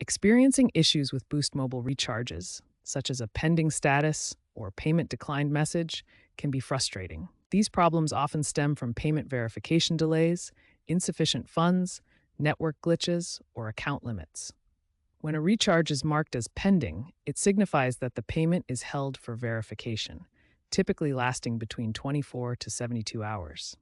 Experiencing issues with Boost Mobile recharges, such as a pending status or payment declined message, can be frustrating. These problems often stem from payment verification delays, insufficient funds, network glitches, or account limits. When a recharge is marked as pending, it signifies that the payment is held for verification, typically lasting between 24 to 72 hours.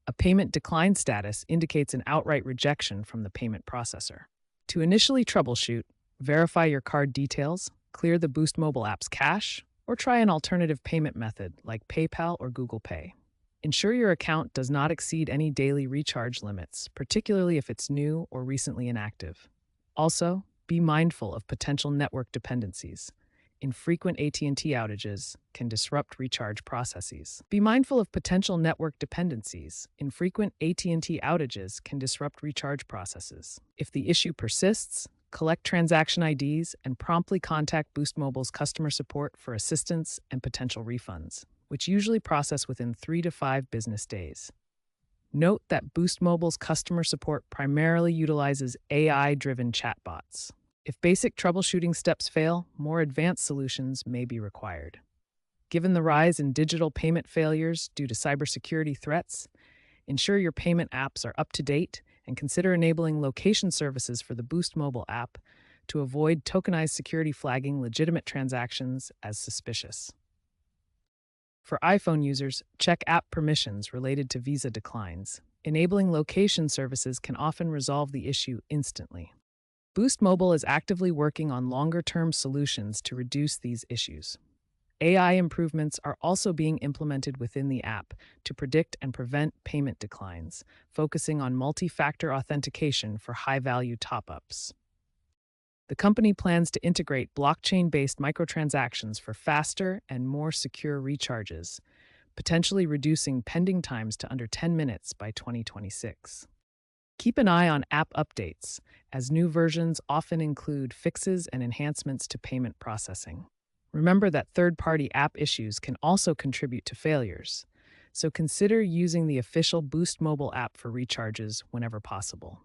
A payment decline status indicates an outright rejection from the payment processor. To initially troubleshoot, verify your card details, clear the Boost mobile app's cache, or try an alternative payment method like PayPal or Google Pay. Ensure your account does not exceed any daily recharge limits, particularly if it's new or recently inactive. Also, be mindful of potential network dependencies. Infrequent AT&T outages can disrupt recharge processes. Be mindful of potential network dependencies. Infrequent AT&T outages can disrupt recharge processes. If the issue persists, collect transaction IDs and promptly contact Boost Mobile's customer support for assistance and potential refunds, which usually process within 3 to 5 business days. Note that Boost Mobile's customer support primarily utilizes AI-driven chatbots. If basic troubleshooting steps fail, more advanced solutions may be required. Given the rise in digital payment failures due to cybersecurity threats, ensure your payment apps are up to date and consider enabling location services for the Boost mobile app to avoid tokenized security flagging legitimate transactions as suspicious. For iPhone users, check app permissions related to Visa declines. Enabling location services can often resolve the issue instantly. Boost Mobile is actively working on longer-term solutions to reduce these issues. AI improvements are also being implemented within the app to predict and prevent payment declines, focusing on multi-factor authentication for high-value top-ups. The company plans to integrate blockchain-based microtransactions for faster and more secure recharges, potentially reducing pending times to under 10 minutes by 2026. Keep an eye on app updates, as new versions often include fixes and enhancements to payment processing. Remember that third-party app issues can also contribute to failures, so consider using the official Boost mobile app for recharges whenever possible.